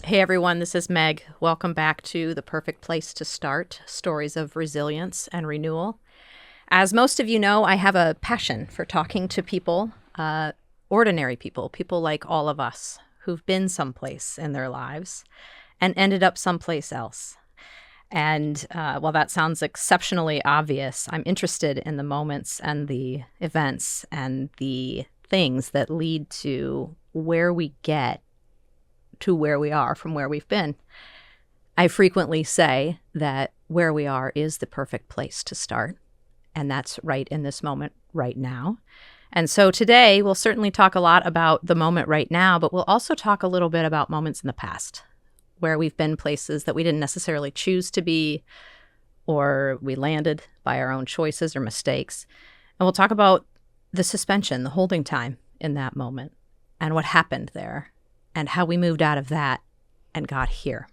Hey everyone, this is Meg. Welcome back to The Perfect Place to Start, Stories of Resilience and Renewal. As most of you know, I have a passion for talking to people, ordinary people, people like all of us, who've been someplace in their lives and ended up someplace else. And while that sounds exceptionally obvious, I'm interested in the moments and the events and the things that lead to where we get to where we are from where we've been. I frequently say that where we are is the perfect place to start, and that's right in this moment right now. And so today we'll certainly talk a lot about the moment right now, but we'll also talk a little bit about moments in the past where we've been places that we didn't necessarily choose to be, or we landed by our own choices or mistakes. And we'll talk about the suspension, the holding time in that moment, and what happened there, and how we moved out of that and got here.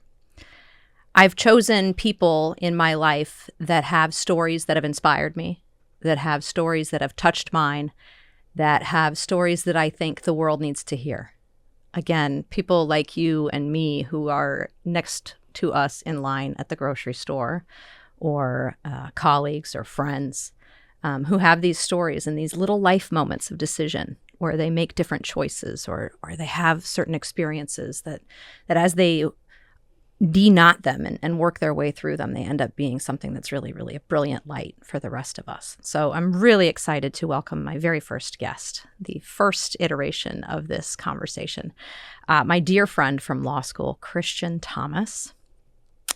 I've chosen people in my life that have stories that have inspired me, that have stories that have touched mine, that have stories that I think the world needs to hear. Again, people like you and me who are next to us in line at the grocery store, or colleagues or friends who have these stories and these little life moments of decision where they make different choices or they have certain experiences that as they de-knot them and work their way through them, they end up being something that's really, really a brilliant light for the rest of us. So I'm really excited to welcome my very first guest, the first iteration of this conversation, my dear friend from law school, Christian Thomas.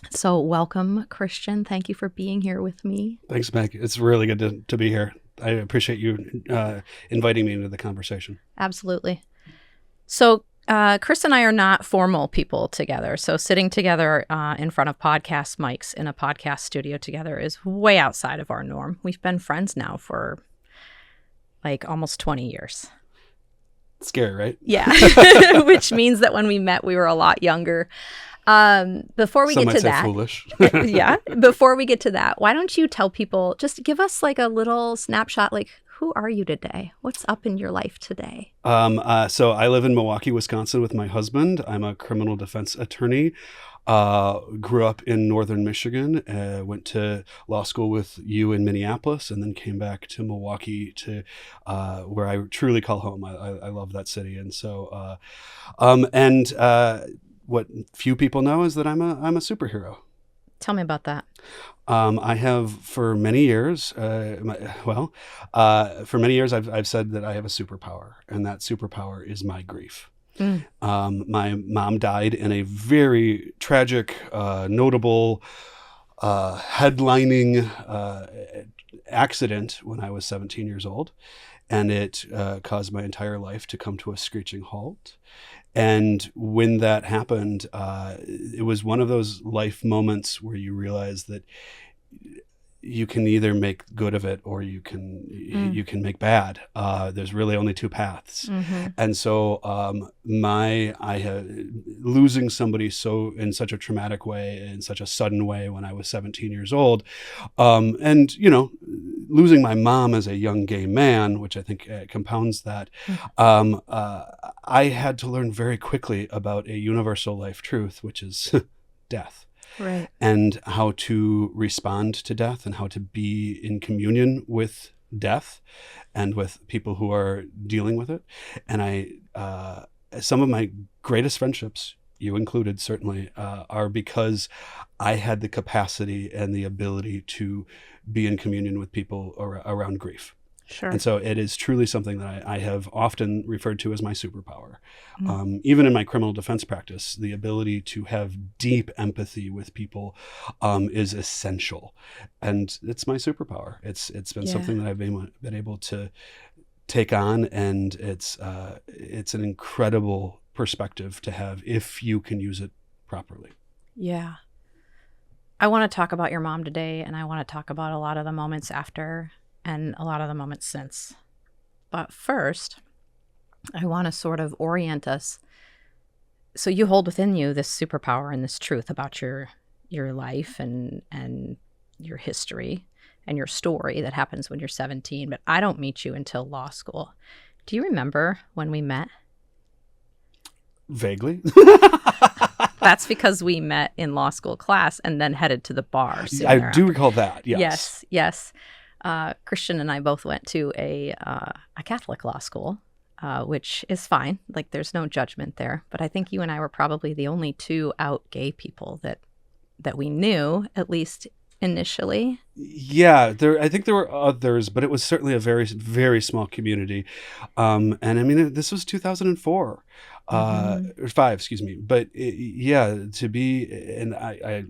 So welcome, Christian. Thank you for being here with me. Thanks, Meg. It's really good to be here. I appreciate you inviting me into the conversation. Absolutely. So Chris and I are not formal people together. So sitting together in front of podcast mics in a podcast studio together is way outside of our norm. We've been friends now for like almost 20 years. Scary, right? Yeah. Which means that when we met, we were a lot younger. Before we Some get might to say that, foolish. yeah. Before we get to that, why don't you tell people, just give us like a little snapshot, like who are you today? What's up in your life today? So I live in Milwaukee, Wisconsin with my husband. I'm a criminal defense attorney. Grew up in northern Michigan, went to law school with you in Minneapolis, and then came back to Milwaukee to where I truly call home. I love that city. And so, what few people know is that I'm a superhero. Tell me about that. I have for many years, I've said that I have a superpower, and that superpower is my grief. My mom died in a very tragic, notable, headlining accident when I was 17 years old, and it caused my entire life to come to a screeching halt. And when that happened, it was one of those life moments where you realize that you can either make good of it or you can make bad. There's really only two paths. Mm-hmm. And so losing somebody in such a traumatic way, in such a sudden way when I was 17 years old, and losing my mom as a young gay man, which I think compounds that, I had to learn very quickly about a universal life truth, which is death. Right. And how to respond to death and how to be in communion with death and with people who are dealing with it. And some of my greatest friendships, you included certainly, are because I had the capacity and the ability to be in communion with people around grief. Sure. And so it is truly something that I have often referred to as my superpower. Even in my criminal defense practice, the ability to have deep empathy with people is essential. And it's my superpower. It's been something that I've been able to take on, and it's an incredible perspective to have if you can use it properly. Yeah. I want to talk about your mom today, and I want to talk about a lot of the moments after and a lot of the moments since. But first, I want to sort of orient us. So you hold within you this superpower and this truth about your life and your history and your story that happens when you're 17, but I don't meet you until law school. Do you remember when we met? Vaguely. That's because we met in law school class and then headed to the bar soon I thereafter. do recall that. Yes. Yes. Christian and I both went to a Catholic law school, which is fine. Like, there's no judgment there. But I think you and I were probably the only two out gay people that we knew, at least initially. Yeah, I think there were others, but it was certainly a very, very small community. And I mean, this was 2004, or five, excuse me. But I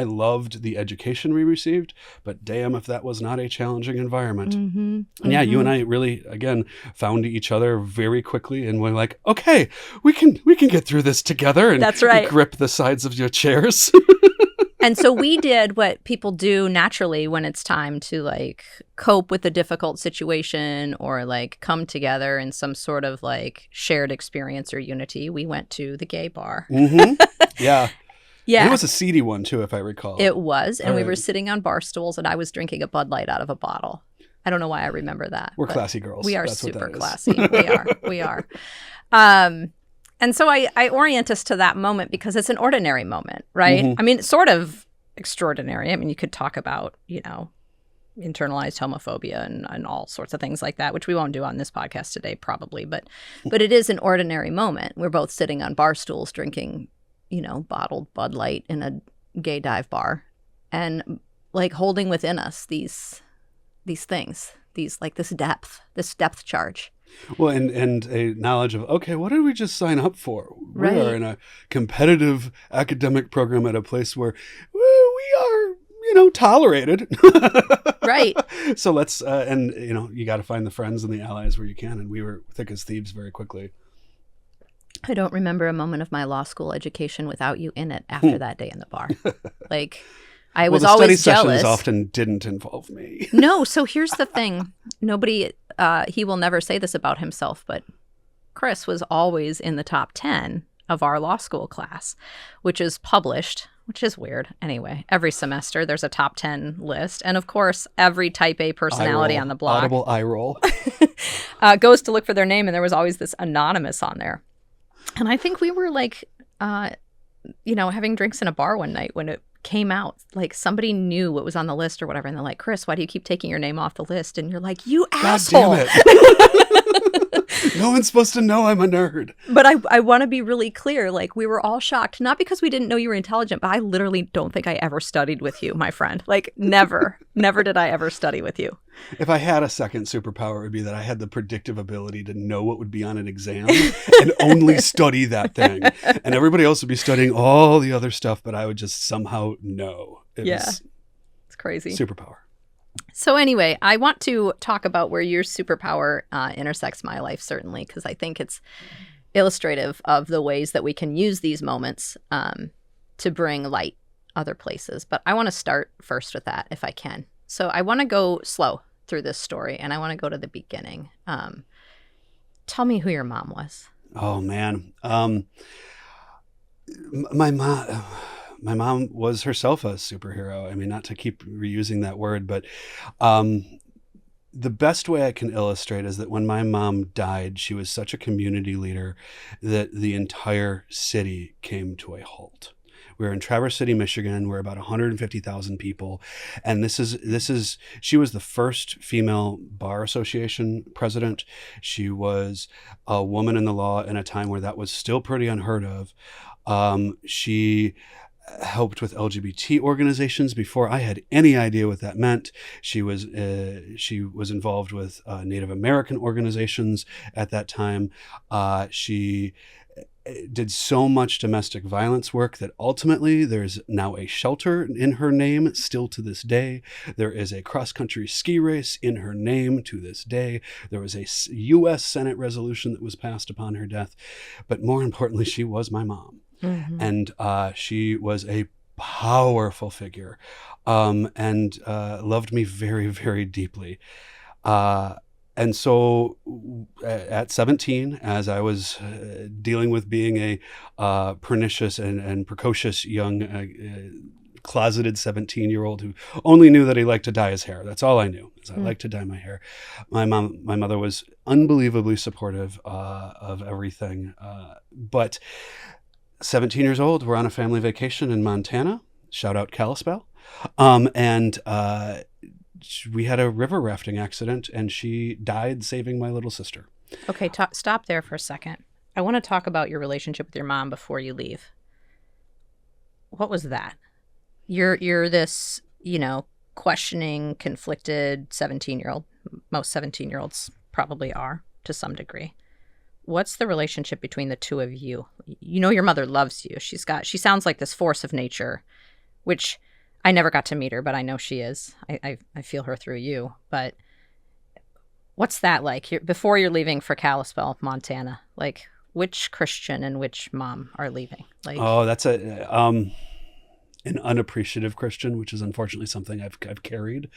loved the education we received, but damn if that was not a challenging environment. And yeah, you and I really, again, found each other very quickly, and we're like, okay, we can get through this together. And that's right. Grip the sides of your chairs. And so we did what people do naturally when it's time to like cope with a difficult situation or like come together in some sort of like shared experience or unity. We went to the gay bar. Yeah. Yeah. And it was a seedy one too, if I recall. It was. And we were sitting on bar stools and I was drinking a Bud Light out of a bottle. I don't know why I remember that. We're classy girls. We are That's super what that classy. We are. And so I orient us to that moment because it's an ordinary moment, right? I mean, it's sort of extraordinary. I mean, you could talk about, internalized homophobia and all sorts of things like that, which we won't do on this podcast today, probably. But it is an ordinary moment. We're both sitting on bar stools drinking, bottled Bud Light in a gay dive bar and like holding within us these things, this depth charge. Well, and a knowledge of, okay, what did we just sign up for? Right. We are in a competitive academic program at a place where we are, tolerated. Right. So let's, you got to find the friends and the allies where you can. And we were thick as thieves very quickly. I don't remember a moment of my law school education without you in it after that day in the bar. Like, I was always jealous. Study sessions often didn't involve me. No, so here's the thing. Nobody, he will never say this about himself, but Chris was always in the top 10 of our law school class, which is published, which is weird. Anyway, every semester there's a top 10 list. And of course, every type A personality on the block audible eye roll. Goes to look for their name. And there was always this anonymous on there. And I think we were like, having drinks in a bar one night when it came out, like somebody knew what was on the list or whatever, and they're like, Chris, why do you keep taking your name off the list? And you're like, you asshole. God damn it. No one's supposed to know I'm a nerd. But I want to be really clear, like we were all shocked, not because we didn't know you were intelligent, but I literally don't think I ever studied with you, my friend. Like never did I ever study with you. If I had a second superpower, it would be that I had the predictive ability to know what would be on an exam and only study that thing. And everybody else would be studying all the other stuff, but I would just somehow know. It's crazy. Superpower. So anyway, I want to talk about where your superpower intersects my life, certainly, because I think it's illustrative of the ways that we can use these moments to bring light other places. But I want to start first with that, if I can. So I want to go slow through this story, and I want to go to the beginning. Tell me who your mom was. Oh, man. My mom was herself a superhero. I mean, not to keep reusing that word, but the best way I can illustrate is that when my mom died, she was such a community leader that the entire city came to a halt. We were in Traverse City, Michigan. We're about 150,000 people. And she was the first female bar association president. She was a woman in the law in a time where that was still pretty unheard of. She helped with LGBT organizations before I had any idea what that meant. She was involved with Native American organizations at that time. She did so much domestic violence work that ultimately there's now a shelter in her name still to this day. There is a cross-country ski race in her name to this day. There was a U.S. Senate resolution that was passed upon her death. But more importantly, she was my mom. Mm-hmm. And she was a powerful figure and loved me very, very deeply. And so at 17, as I was dealing with being a pernicious and precocious young closeted 17-year-old who only knew that he liked to dye his hair. That's all I knew, is I liked to dye my hair. My mother was unbelievably supportive of everything. But 17 years old, we're on a family vacation in Montana. Shout out Kalispell. And we had a river rafting accident, and she died saving my little sister. Okay, stop there for a second. I want to talk about your relationship with your mom before you leave. What was that? You're this, questioning, conflicted 17-year-old. Most 17-year-olds probably are to some degree. What's the relationship between the two of you? Your mother loves you. She sounds like this force of nature, which I never got to meet her, but I know she is. I feel her through you. But what's that like? Before you're leaving for Kalispell, Montana, like which Christian and which mom are leaving? Like, oh, that's an unappreciative Christian, which is unfortunately something I've carried,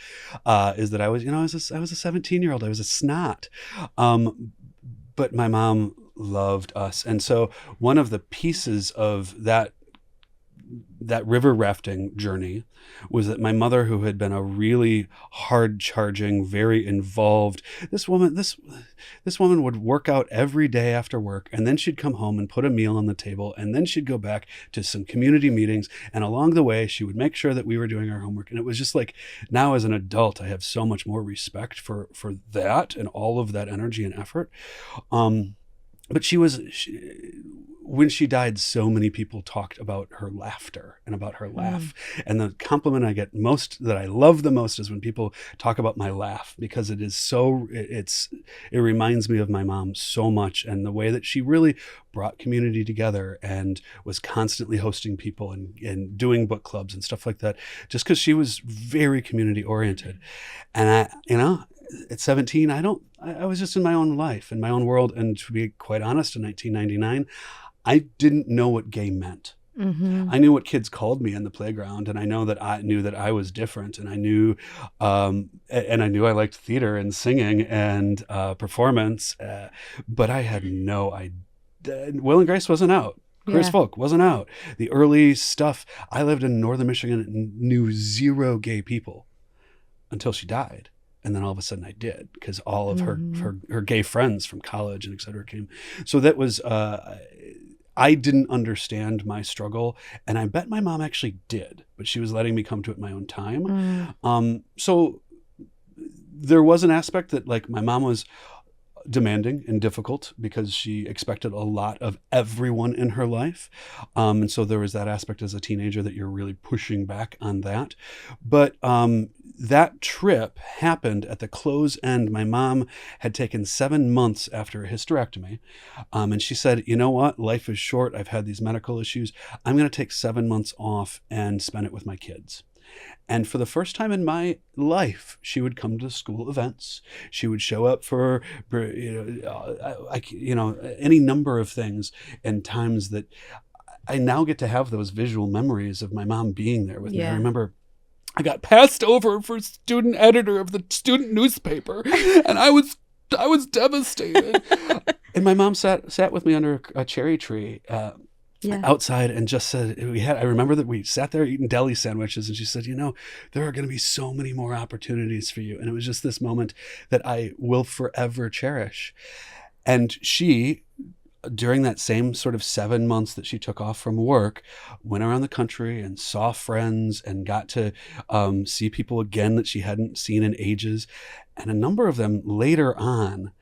is that I was a 17-year-old. I was a snot. But my mom loved us. And so one of the pieces of that river rafting journey was that my mother, who had been a really hard charging, very involved, this woman would work out every day after work, and then she'd come home and put a meal on the table, and then she'd go back to some community meetings, and along the way she would make sure that we were doing our homework. And it was just like, now as an adult, I have so much more respect for that and all of that energy and effort. But when she died, so many people talked about her laughter and about her laugh. And the compliment I get that I love the most is when people talk about my laugh, because it is it reminds me of my mom so much, and the way that she really brought community together and was constantly hosting people and doing book clubs and stuff like that, just because she was very community oriented. And at 17, I was just in my own life, in my own world. And to be quite honest, in 1999, I didn't know what gay meant. Mm-hmm. I knew what kids called me in the playground, and I knew that I was different, and I knew I liked theater and singing and performance, but I had no idea. Will and Grace wasn't out. Chris Folk wasn't out. The early stuff, I lived in northern Michigan and knew zero gay people until she died. And then all of a sudden I did, because all of her gay friends from college and et cetera came. So that was, I didn't understand my struggle, and I bet my mom actually did, but she was letting me come to it my own time. So there was an aspect that, like, my mom was demanding and difficult because she expected a lot of everyone in her life. And so there was that aspect as a teenager that you're really pushing back on that. But that trip happened at the close end. My mom had taken 7 months after a hysterectomy. And she said, you know what? Life is short. I've had these medical issues. I'm going to take 7 months off and spend it with my kids. And for the first time in my life, she would come to school events. She would show up for, any number of things, and times that I now get to have those visual memories of my mom being there with me. I remember I got passed over for student editor of the student newspaper, and I was devastated. And my mom sat with me under a cherry tree outside and just said, I remember that we sat there eating deli sandwiches, and she said, there are going to be so many more opportunities for you. And it was just this moment that I will forever cherish. And she, during that same sort of 7 months that she took off from work, went around the country and saw friends and got to see people again that she hadn't seen in ages. And a number of them later on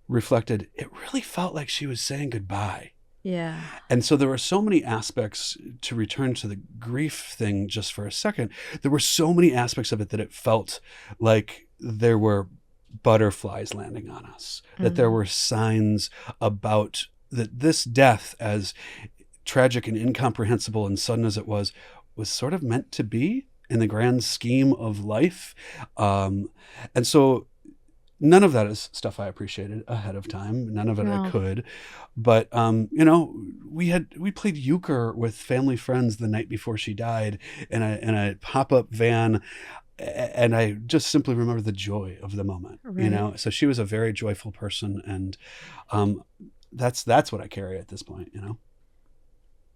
reflected, it really felt like she was saying goodbye. Yeah. And so there were so many aspects, to return to the grief thing just for a second, there were so many aspects of it that it felt like there were butterflies landing on us, that there were signs about that this death, as tragic and incomprehensible and sudden as it was sort of meant to be in the grand scheme of life. And so none of that is stuff I appreciated ahead of time. None of it I could. But, we played euchre with family friends the night before she died in a pop-up van. And I just simply remember the joy of the moment, So she was a very joyful person. And that's what I carry at this point,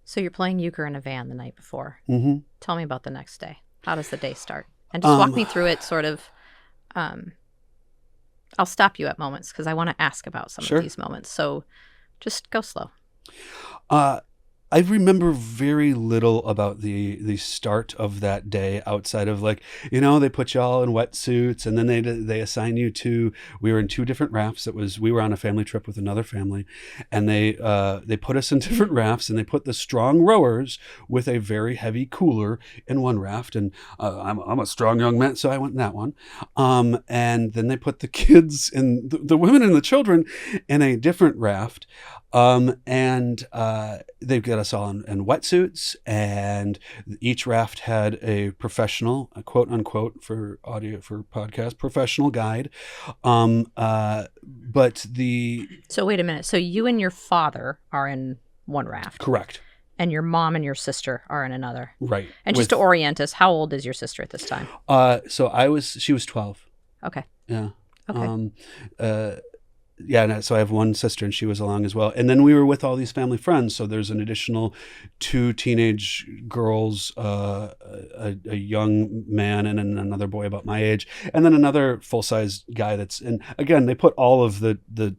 So you're playing euchre in a van the night before. Mm-hmm. Tell me about the next day. How does the day start? And just walk me through it sort of. I'll stop you at moments because I want to ask about some of these moments. So just go slow. I remember very little about the start of that day outside of like, they put you all in wetsuits and then they assign you to, we were in two different rafts. We were on a family trip with another family, and they put us in different rafts, and they put the strong rowers with a very heavy cooler in one raft. And I'm a strong young man, so I went in that one. And then they put the kids and the women and the children in a different raft. They've got us all in wetsuits, and each raft had a professional, a quote unquote for audio, for podcast, professional guide. So wait a minute. So you and your father are in one raft. Correct. And your mom and your sister are in another. Right. And just to orient us, how old is your sister at this time? She was 12. Okay. Yeah. Okay. So I have one sister, and she was along as well. And then we were with all these family friends. So there's an additional 2 teenage girls, a young man, and then another boy about my age, and then another full-size guy and again, they put all of the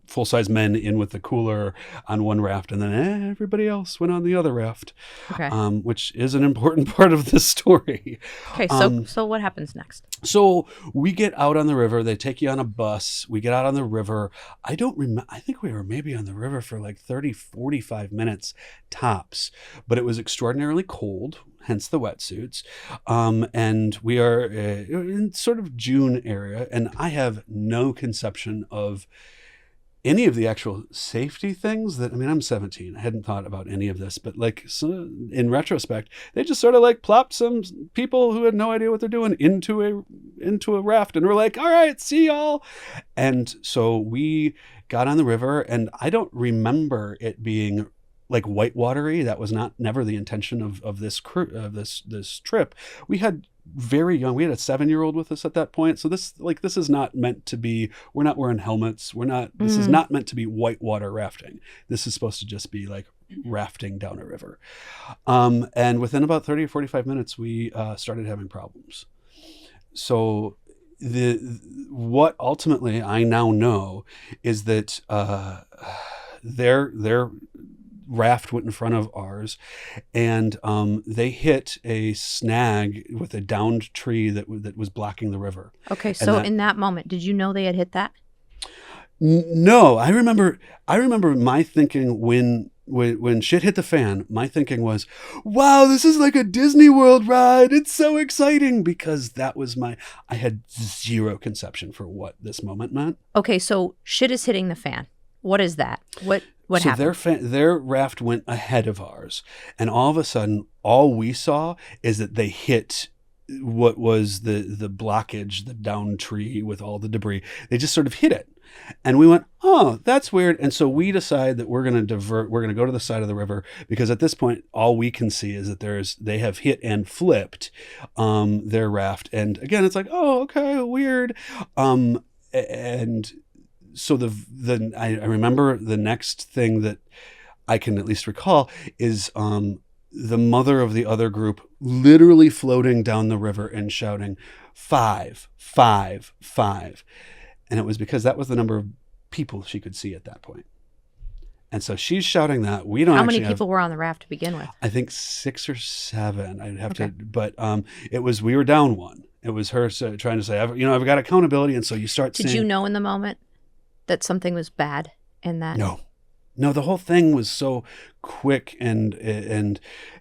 full-size men in with the cooler on one raft, and then everybody else went on the other raft. Okay. Which is an important part of this story. Okay, so what happens next? So we get out on the river. They take you on a bus. We get out on the river. I don't remember. I think we were maybe on the river for like 30, 45 minutes tops, but it was extraordinarily cold, hence the wetsuits. And we are in sort of June area, and I have no conception of any of the actual safety things I'm 17. I hadn't thought about any of this, but in retrospect, they just sort of like plopped some people who had no idea what they're doing into a raft, and we're like, all right, see y'all. And so we got on the river, and I don't remember it being like whitewatery. That was never the intention of this this trip. We had very young. We had a 7-year-old with us at that point. So this is not meant to be. We're not wearing helmets. This is not meant to be whitewater rafting. This is supposed to just be like rafting down a river. And within about 30 or 45 minutes, we started having problems. So what ultimately I now know is that their raft went in front of ours, and they hit a snag with a downed tree that was blocking the river. Okay, so in that moment, did you know they had hit that? No, I remember my thinking when shit hit the fan. My thinking was, wow, this is like a Disney World ride. It's so exciting, because I had zero conception for what this moment meant. Okay, so shit is hitting the fan. What is that? What happened? So their raft went ahead of ours, and all of a sudden, all we saw is that they hit what was the blockage, the downed tree with all the debris. They just sort of hit it, and we went, oh, that's weird. And so we decide that we're going to divert. We're going to go to the side of the river, because at this point, all we can see is that they have hit and flipped their raft. And again, it's like, oh, okay, weird. And so I remember the next thing that I can at least recall is the mother of the other group literally floating down the river and shouting 5, 5, 5. And it was because that was the number of people she could see at that point. And so she's shouting that. We don't. How many people were on the raft to begin with? I think 6 or 7. I'd have to, but we were down one. It was her trying to say, I've got accountability, and so you start. Did you know in the moment that something was bad in that? No, the whole thing was so quick, and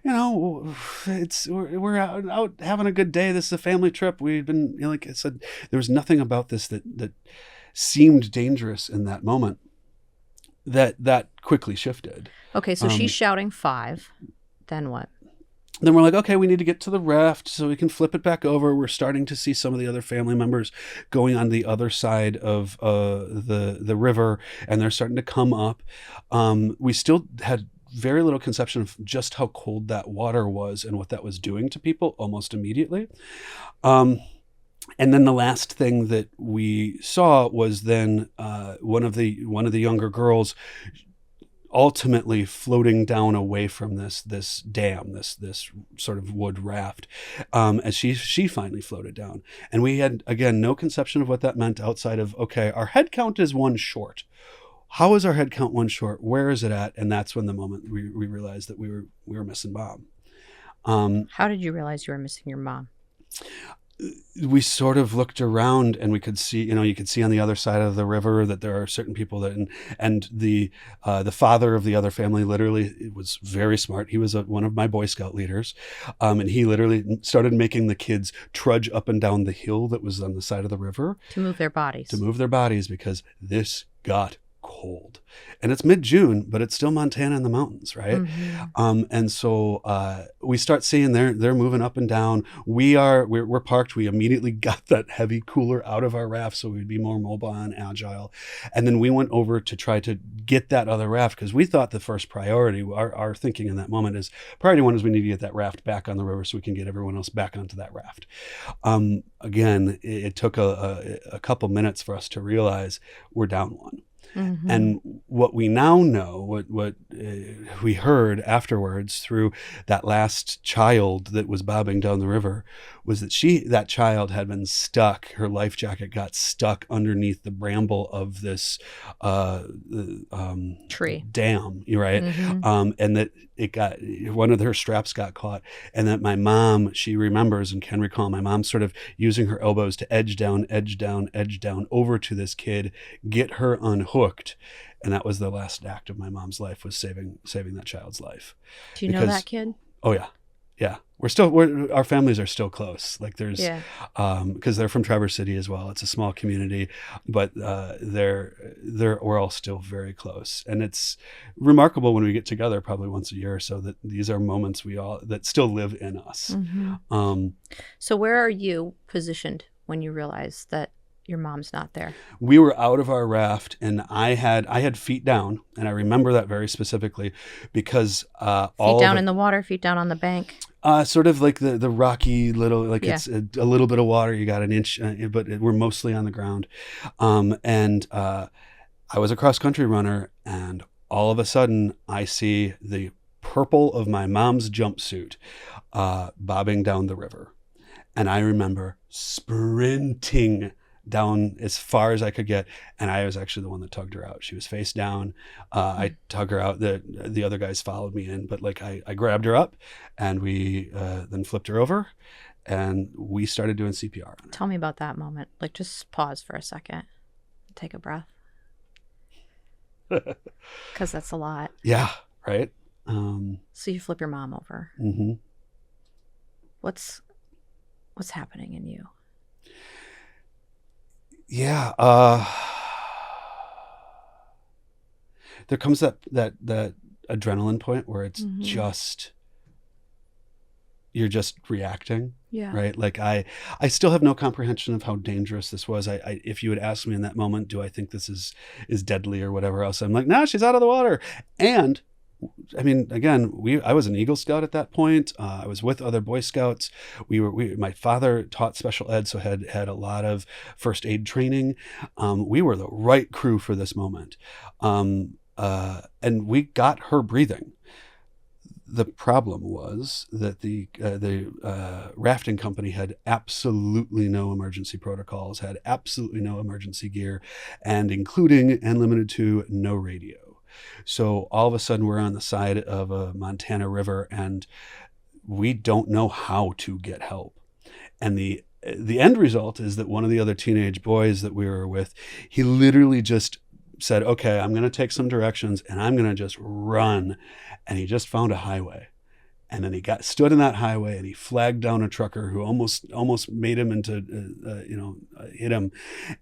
we're out having a good day. This is a family trip. We've been, like I said, there was nothing about this that seemed dangerous in that moment. That quickly shifted. Okay, so she's shouting 5. Then what? Then we're like, okay, we need to get to the raft so we can flip it back over. We're starting to see some of the other family members going on the other side of the river, and they're starting to come up. We still had very little conception of just how cold that water was and what that was doing to people almost immediately. And then the last thing that we saw was then one of the younger girls ultimately floating down away from this dam, this sort of wood raft, as she finally floated down. And we had, again, no conception of what that meant outside of, okay, our head count is 1 short. how is our head count one short? Where is it at? And that's when the moment we realized that we were missing Mom. How did you realize you were missing your mom? We sort of looked around and we could see, you could see on the other side of the river that there are certain people that, and the father of the other family literally was very smart. He was one of my Boy Scout leaders. And he literally started making the kids trudge up and down the hill that was on the side of the river. To move their bodies. Because this got cold. And it's mid-June, but it's still Montana in the mountains, right? Mm-hmm. And so we start seeing they're moving up and down. We're parked. We immediately got that heavy cooler out of our raft so we'd be more mobile and agile. And then we went over to try to get that other raft because we thought the first priority, our thinking in that moment is priority one is we need to get that raft back on the river so we can get everyone else back onto that raft. Again, it took a couple minutes for us to realize we're down one. Mm-hmm. And what we now know, what we heard afterwards through that last child that was bobbing down the river, was that child had been stuck. Her life jacket got stuck underneath the bramble of this tree dam, right? Mm-hmm. And that one of her straps got caught, and that my mom, she remembers and can recall my mom sort of using her elbows to edge down over to this kid, get her unhooked. And that was the last act of my mom's life, was saving that child's life. Do you know that kid? Oh yeah. Our families are still close. Like there's, because they're from Traverse City as well. It's a small community, but we're all still very close. And it's remarkable when we get together probably once a year or so that these are moments that still live in us. Mm-hmm. So where are you positioned when you realize that your mom's not there? We were out of our raft, and I had feet down, and I remember that very specifically because feet down in the water, feet down on the bank. Sort of like the rocky little, it's a little bit of water. You got an inch, but we're mostly on the ground. And I was a cross country runner, and all of a sudden I see the purple of my mom's jumpsuit bobbing down the river, and I remember sprinting down as far as I could get, and I was actually the one that tugged her out. She was face down. I tug her out. The other guys followed me in, but I grabbed her up, and we then flipped her over, and we started doing CPR on her. Tell me about that moment. Just pause for a second, take a breath, because that's a lot. Yeah, right. So you flip your mom over. Mm-hmm. What's happening in you? Yeah, there comes that adrenaline point where it's just, you're just reacting. Yeah. Right. I still have no comprehension of how dangerous this was. If you had asked me in that moment, do I think this is deadly or whatever else? I'm like, nah, she's out of the water. And I mean, again, I was an Eagle Scout at that point. I was with other Boy Scouts. My father taught special ed, so had a lot of first aid training. We were the right crew for this moment. And we got her breathing. The problem was that the rafting company had absolutely no emergency protocols, had absolutely no emergency gear, and including and limited to no radio. So all of a sudden we're on the side of a Montana river, and we don't know how to get help. And the end result is that one of the other teenage boys that we were with, he literally just said, okay, I'm going to take some directions and I'm going to just run. And he just found a highway. And then he stood in that highway, and he flagged down a trucker who almost made him into, hit him.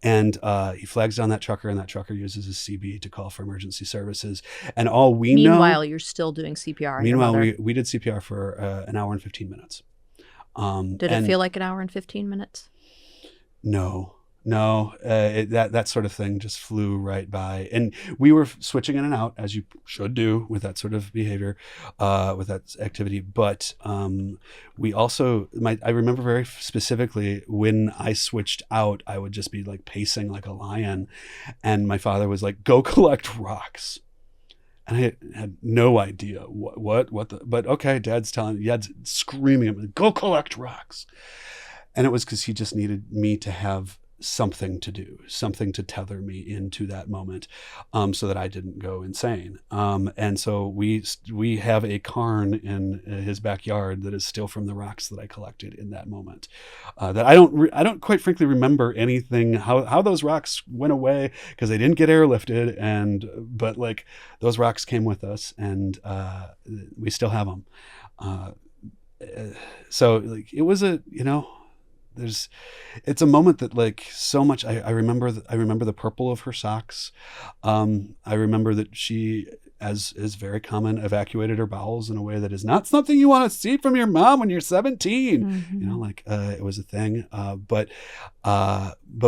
And he flags down that trucker, and that trucker uses his CB to call for emergency services. And all we know. Meanwhile, you're still doing CPR. Meanwhile, we did CPR for an hour and 15 minutes. Did it feel like an hour and 15 minutes? No. That sort of thing just flew right by, and we were switching in and out, as you should do with that sort of behavior, with that activity. But we also, I remember very specifically when I switched out, I would just be pacing like a lion, and my father was like, "Go collect rocks." And I had no idea but okay, Dad's screaming at me, "Go collect rocks." And it was because he just needed me to have something to do, something to tether me into that moment, so that I didn't go insane. And so we have a cairn in his backyard that is still from the rocks that I collected in that moment. That I don't quite frankly remember anything, how those rocks went away, because they didn't get airlifted, but like those rocks came with us, and we still have them. So like it was it's a moment that like so much. I remember the purple of her socks. I remember that she, as is very common, evacuated her bowels in a way that is not something you want to see from your mom when you're 17. Mm-hmm. It was a thing. But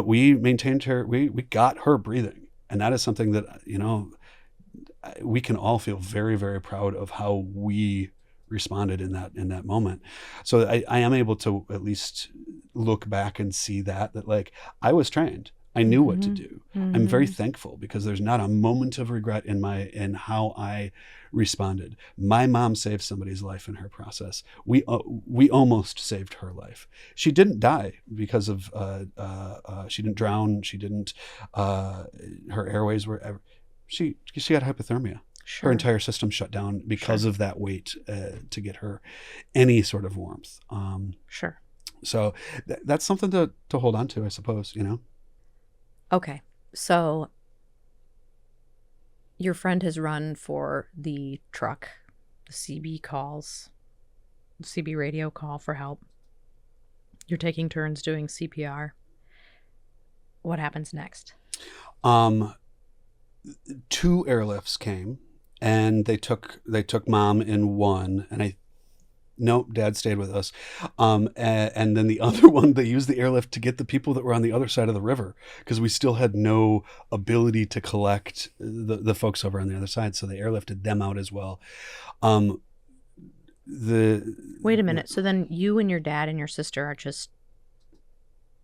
we maintained her. We got her breathing, and that is something that we can all feel very, very proud of how we responded in that moment. So I am able to at least look back and see that like I was trained. I knew what to do. Mm-hmm. I'm very thankful because there's not a moment of regret in how I responded. My mom saved somebody's life in her process. We almost saved her life. She didn't die because of she didn't drown. She didn't. Her airways were. She had hypothermia. Sure. Her entire system shut down because of that weight to get her any sort of warmth. Sure. So that's something to hold on to, I suppose, Okay. So your friend has run for the truck, the CB radio call for help. You're taking turns doing CPR. What happens next? 2 airlifts came, and they took mom in one, and Dad stayed with us. And then the other one, they used the airlift to get the people that were on the other side of the river, because we still had no ability to collect the folks over on the other side. So they airlifted them out as well. Wait a minute. So then you and your dad and your sister are just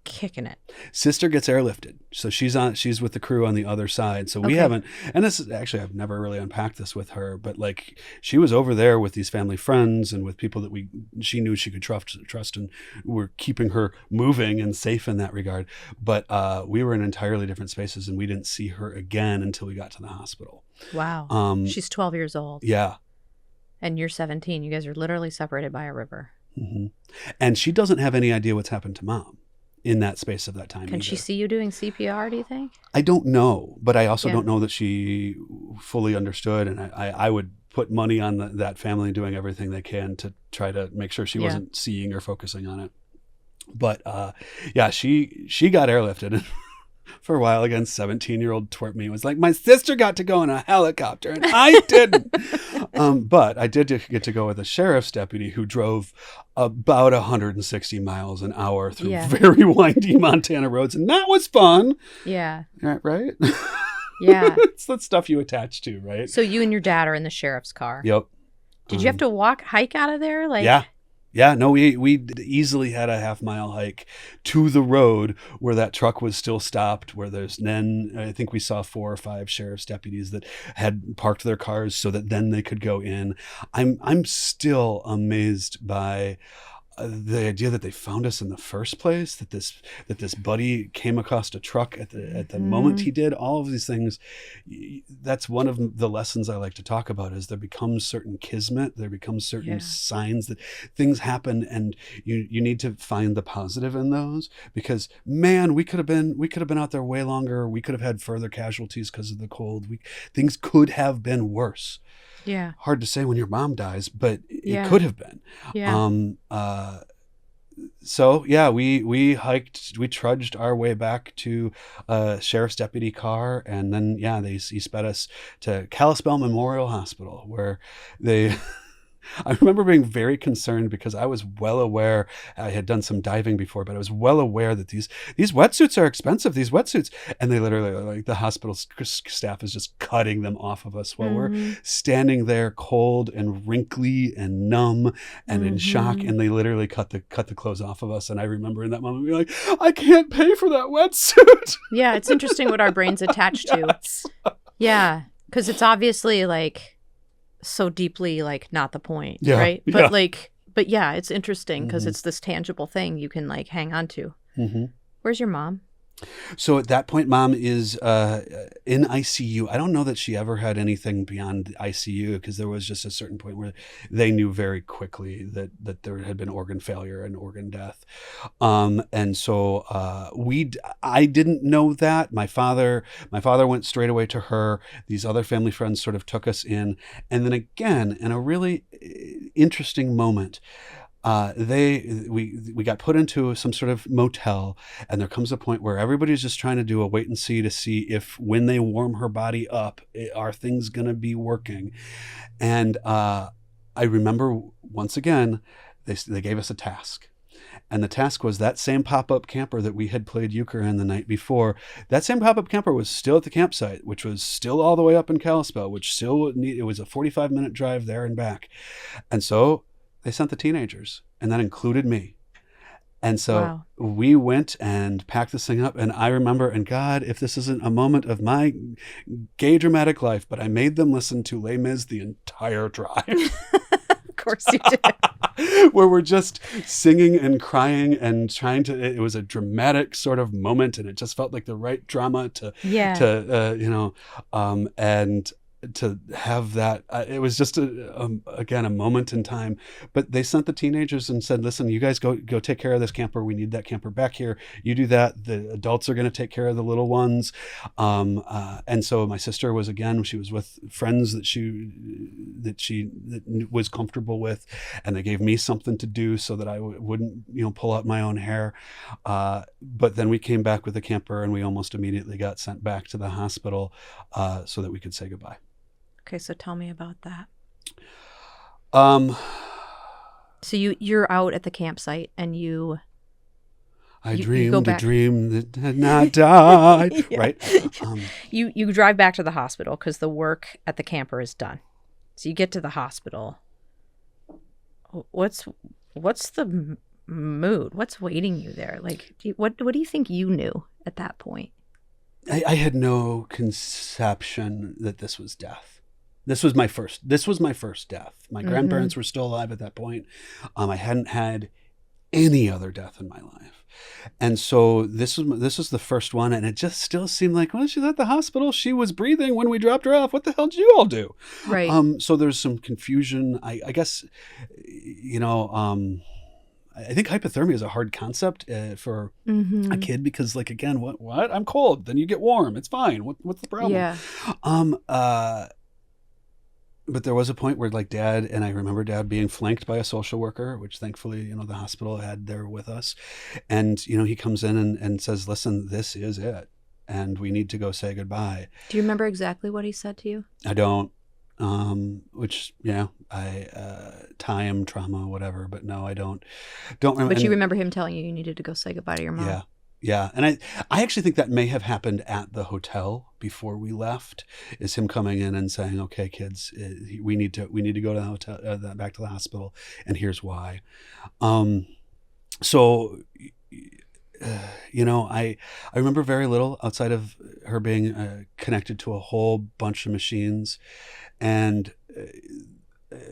kicking it. Sister gets airlifted, so she's with the crew on the other side. So we haven't, and this is actually, I've never really unpacked this with her, but like she was over there with these family friends and with people that she knew she could trust, and we're keeping her moving and safe in that regard. But we were in entirely different spaces, and we didn't see her again until we got to the hospital. Wow. She's 12 years old. Yeah. And you're 17. You guys are literally separated by a river. Mm-hmm. And she doesn't have any idea what's happened to mom in that space of that time. Can she see you doing CPR, do you think? I don't know, but I also don't know that she fully understood, and I would put money on that family doing everything they can to try to make sure she wasn't seeing or focusing on it. But she got airlifted. For a while, again, 17-year-old twerp me was like, my sister got to go in a helicopter and I didn't. But I did get to go with a sheriff's deputy who drove about 160 miles an hour through very windy Montana roads. And that was fun. Yeah. Right? Yeah. It's that stuff you attach to, right? So you and your dad are in the sheriff's car. Yep. Did you have to hike out of there? Yeah, no, we easily had a half-mile hike to the road where that truck was still stopped, where then I think we saw 4 or 5 sheriff's deputies that had parked their cars so that then they could go in. I'm still amazed by the idea that they found us in the first place, that this buddy came across a truck at the moment he did. All of these things, that's one of the lessons I like to talk about, is there becomes certain kismet, there becomes certain signs that things happen, and you need to find the positive in those, because man, we could have been out there way longer. We could have had further casualties because of the cold. Things could have been worse. Yeah. Hard to say when your mom dies, but it could have been. Yeah. So yeah, we hiked, we trudged our way back to a sheriff's deputy car, and then he sped us to Kalispell Memorial Hospital, where they I remember being very concerned because I was well aware, I had done some diving before, but I was well aware that these wetsuits are expensive, these wetsuits. And they literally, like, the hospital staff is just cutting them off of us while we're standing there cold and wrinkly and numb and in shock. And they literally cut the clothes off of us. And I remember in that moment being like, I can't pay for that wetsuit. Yeah, it's interesting what our brains attach to. Yes. Yeah, because it's obviously like so deeply like not the point, right? But but it's interesting because it's this tangible thing you can like hang on to. Where's your mom? So at that point, mom is in ICU. I don't know that she ever had anything beyond the ICU, because there was just a certain point where they knew very quickly that there had been organ failure and organ death. And so I didn't know that. My father went straight away to her. These other family friends sort of took us in. And then again, in a really interesting moment, we got put into some sort of motel, and there comes a point where everybody's just trying to do a wait and see to see if, when they warm her body up, are things going to be working. And I remember once again, they gave us a task. And the task was that same pop-up camper that we had played euchre in the night before. That same pop-up camper was still at the campsite, which was still all the way up in Kalispell, which still it was a 45-minute drive there and back. And so they sent the teenagers, and that included me. And so Wow. we went and packed this thing up. And I remember, and God, if this isn't a moment of my gay dramatic life, but I made them listen to Les Mis the entire drive. Of course you did. Where we're just singing and crying and trying to, it was a dramatic sort of moment, and it just felt like the right drama Yeah. and to have that, it was just again a moment in time. But they sent the teenagers and said, listen, you guys go take care of this camper. We need that camper back here. You do that. The adults are going to take care of the little ones. And so my sister was, again, she was with friends that was comfortable with, and they gave me something to do so that I wouldn't pull out my own hair. But then we came back with the camper, and we almost immediately got sent back to the hospital so that we could say goodbye. Okay, so tell me about that. Um, So you're out at the campsite, and I you dreamed go a back. dream that had not died. Yeah. Right? You drive back to the hospital because the work at the camper is done. So you get to the hospital. What's the mood? What's waiting you there? Like, what do you think you knew at that point? I had no conception that this was death. This was my first death. My grandparents were still alive at that point. I hadn't had any other death in my life. And so this was the first one, and it just still seemed like, well, she's at the hospital. She was breathing when we dropped her off. What the hell did you all do? Right. So there's some confusion. I guess, I think hypothermia is a hard concept for a kid, because, like, again, what? I'm cold. Then you get warm. It's fine. What's the problem? Yeah. But there was a point where, like, Dad, and I remember Dad being flanked by a social worker, which thankfully, the hospital had there with us. And, he comes in and says, listen, this is it. And we need to go say goodbye. Do you remember exactly what he said to you? I don't. Which, time, trauma, whatever. But no, I don't remember. But you remember him telling you needed to go say goodbye to your mom? Yeah. Yeah. And I actually think that may have happened at the hotel before we left, is him coming in and saying, okay, kids, we need to go to the hotel, back to the hospital. And here's why. So, I remember very little outside of her being connected to a whole bunch of machines. And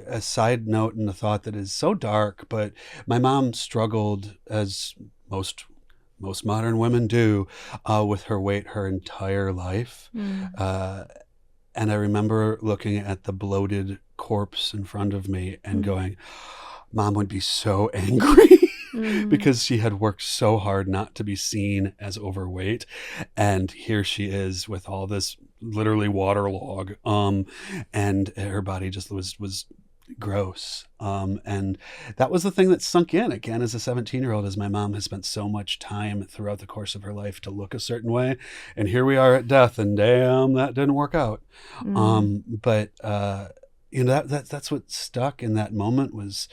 a side note and a thought that is so dark, but my mom struggled, as most modern women do, with her weight her entire life. And I remember looking at the bloated corpse in front of me and going, Mom would be so angry. Because she had worked so hard not to be seen as overweight, and here she is with all this literally waterlog, and her body just was gross. And that was the thing that sunk in again as a 17-year-old, as my mom has spent so much time throughout the course of her life to look a certain way, and here we are at death, and damn, that didn't work out. But that's what stuck in that moment was,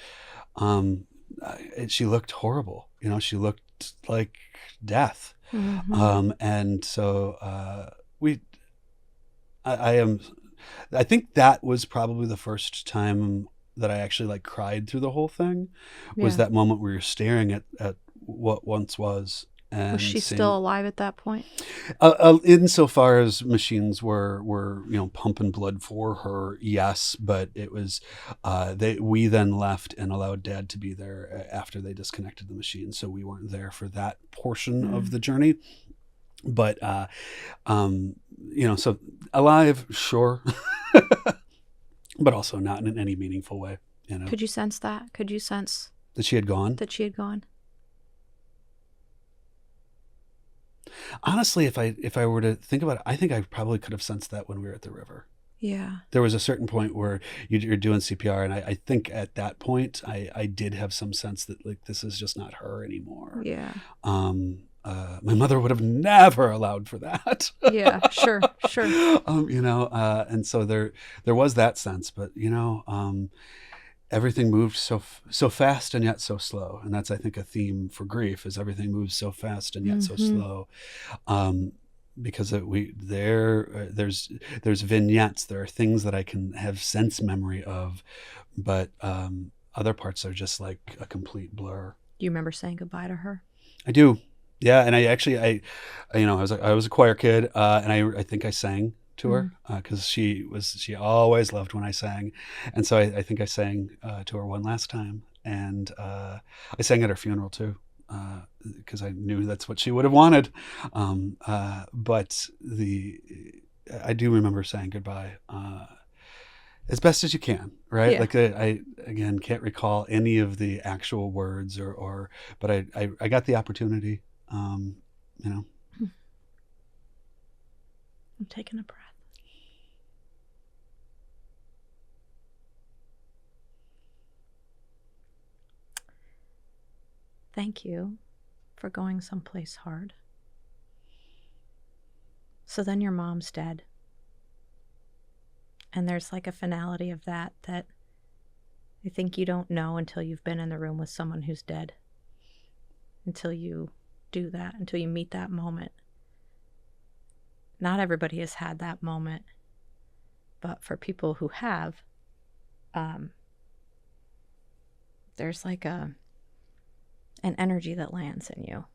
she looked horrible. She looked like death. And so I think that was probably the first time that I actually, like, cried through the whole thing, was that moment where you're staring at what once was. And was she still alive at that point? Insofar as machines were pumping blood for her, yes, but it was we then left and allowed Dad to be there after they disconnected the machine, so we weren't there for that portion of the journey. But so alive, sure, but also not in any meaningful way. Could you sense that? Could you sense that she had gone? that she had gone? Honestly, if I were to think about it, I think I probably could have sensed that when we were at the river. Yeah. There was a certain point where you're doing CPR, and I think at that point I did have some sense that like this is just not her anymore. Yeah. My mother would have never allowed for that. Yeah, sure. And so there was that sense, but everything moved so fast and yet so slow, and that's I think a theme for grief is everything moves so fast and yet so slow. Because there's vignettes, there are things that I can have sense memory of, but other parts are just like a complete blur. Do you remember saying goodbye to her? I do. Yeah, and I was a choir kid, and I think I sang to her because she always loved when I sang, and so I think I sang to her one last time, and I sang at her funeral too because I knew that's what she would have wanted. But I do remember saying goodbye as best as you can, right? Yeah. Like I again can't recall any of the actual words but I got the opportunity. I'm taking a breath. Thank you for going someplace hard. So then your mom's dead. And there's like a finality of that I think you don't know until you've been in the room with someone who's dead. Until you do that, until you meet that moment. Not everybody has had that moment, but for people who have, there's like an energy that lands in you.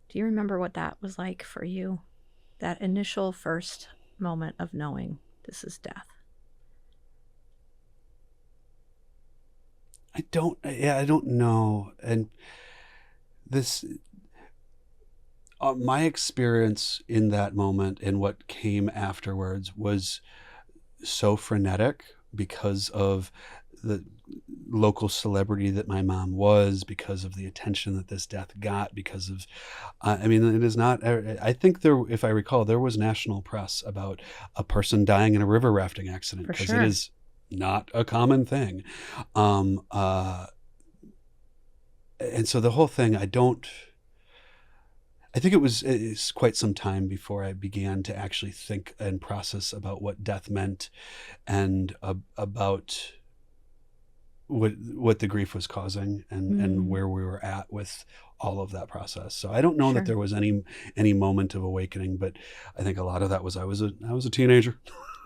Do you remember what that was like for you? That initial first moment of knowing this is death. I don't know. And this, my experience in that moment and what came afterwards was so frenetic because of the local celebrity that my mom was, because of the attention that this death got, because of, it is not, I think if I recall, there was national press about a person dying in a river rafting accident because it is not a common thing. And so the whole thing, I think it's quite some time before I began to actually think and process about what death meant and about what the grief was causing and where we were at with all of that process. So I don't know that there was any moment of awakening, but I think a lot of that was I was a teenager.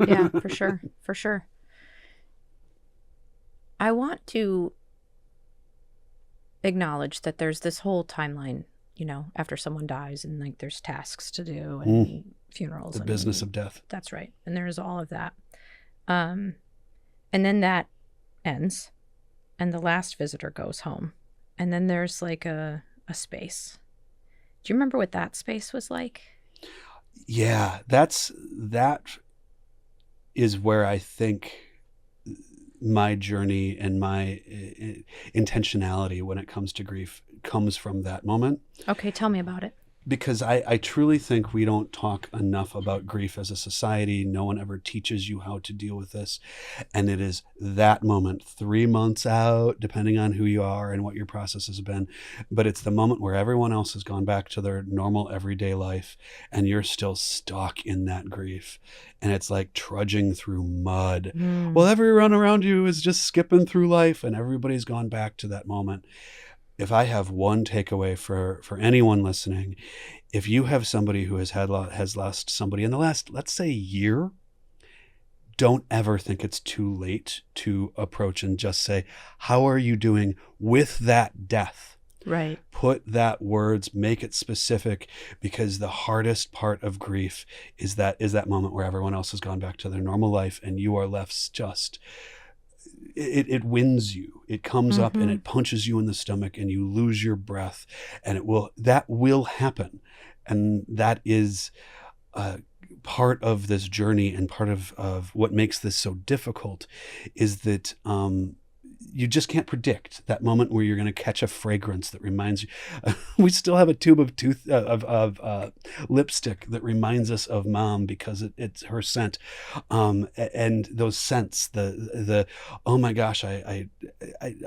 Yeah, for sure. I want to acknowledge that there's this whole timeline, after someone dies and like there's tasks to do and funerals. The business of death. That's right. And there's all of that. And then that ends and the last visitor goes home. And then there's like a space. Do you remember what that space was like? Yeah, that is where I think my journey and my intentionality when it comes to grief comes from that moment. Okay, tell me about it. Because I truly think we don't talk enough about grief as a society. No one ever teaches you how to deal with this. And it is that moment, 3 months out, depending on who you are and what your process has been. But it's the moment where everyone else has gone back to their normal everyday life and you're still stuck in that grief. And it's like trudging through mud. Well, everyone around you is just skipping through life and everybody's gone back to that moment. If I have one takeaway for anyone listening, if you have somebody who has lost somebody in the last, let's say, year, don't ever think it's too late to approach and just say, how are you doing with that death? Right. Put that words, make it specific, because the hardest part of grief is that moment where everyone else has gone back to their normal life and you are left just... It wins you. It comes up and it punches you in the stomach and you lose your breath, and that will happen. And that is part of this journey, and part of what makes this so difficult is that you just can't predict that moment where you're going to catch a fragrance that reminds you. We still have a tube of lipstick that reminds us of mom because it's her scent, and those scents. The oh my gosh, I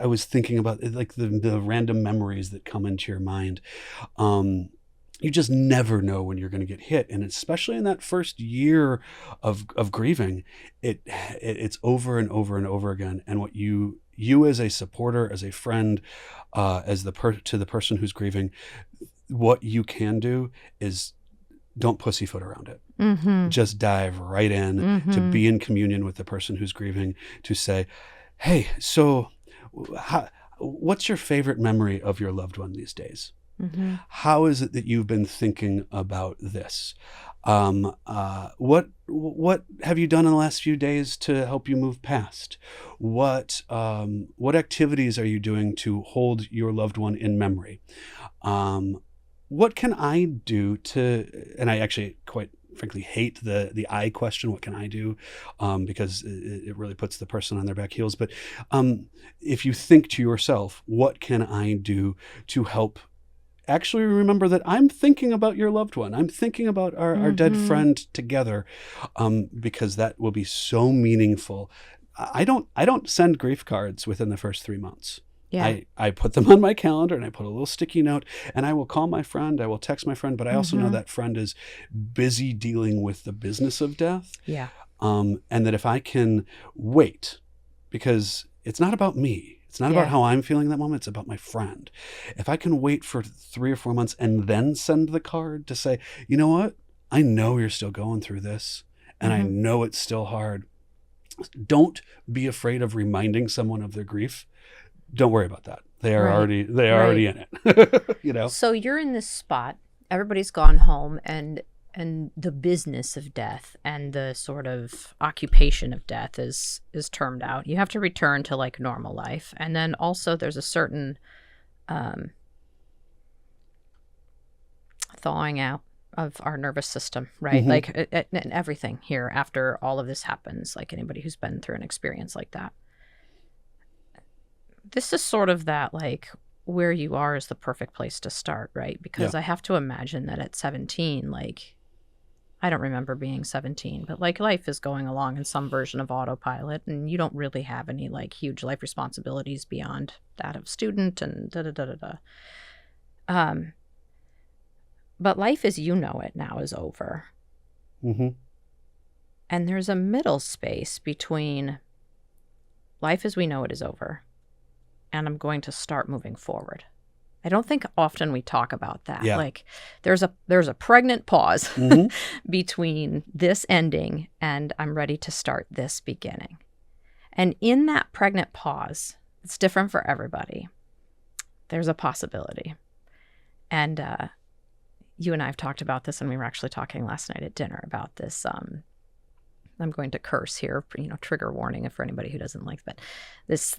was thinking about it, like the random memories that come into your mind. You just never know when you're going to get hit, and especially in that first year of grieving, it's over and over and over again. And what you as a supporter, as a friend, as to the person who's grieving, what you can do is don't pussyfoot around it. Mm-hmm. Just dive right in Mm-hmm. to be in communion with the person who's grieving, to say, hey, so what's your favorite memory of your loved one these days? Mm-hmm. How is it that you've been thinking about this? What have you done in the last few days to help you move past? What activities are you doing to hold your loved one in memory? What can I do to? And I actually quite frankly hate the I question. What can I do? Because it really puts the person on their back heels. But if you think to yourself, what can I do to help actually remember that I'm thinking about your loved one. I'm thinking about our dead friend together, because that will be so meaningful. I don't send grief cards within the first 3 months. Yeah. I put them on my calendar, and I put a little sticky note, and I will call my friend. I will text my friend, but I also know that friend is busy dealing with the business of death. Yeah. And that if I can wait, because it's not about me. It's not about how I'm feeling in that moment. It's about my friend. If I can wait for 3 or 4 months and then send the card to say, you know what? I know you're still going through this, and I know it's still hard. Don't be afraid of reminding someone of their grief. Don't worry about that. They are already in it. You know. So you're in this spot. Everybody's gone home, and the business of death and the sort of occupation of death is termed out. You have to return to like normal life. And then also there's a certain thawing out of our nervous system, right? Mm-hmm. Like and everything here after all of this happens, like anybody who's been through an experience like that. This is sort of that, like, where you are is the perfect place to start, right? Because I have to imagine that at 17, like, I don't remember being 17, but like life is going along in some version of autopilot, and you don't really have any like huge life responsibilities beyond that of student and but life as you know it now is over. Mm-hmm. And there's a middle space between life as we know it is over and I'm going to start moving forward. I don't think often we talk about that. Yeah. Like there's a pregnant pause between this ending and I'm ready to start this beginning. And in that pregnant pause, it's different for everybody. There's a possibility. And you and I have talked about this, and we were actually talking last night at dinner about this. I'm going to curse here, trigger warning for anybody who doesn't like that. This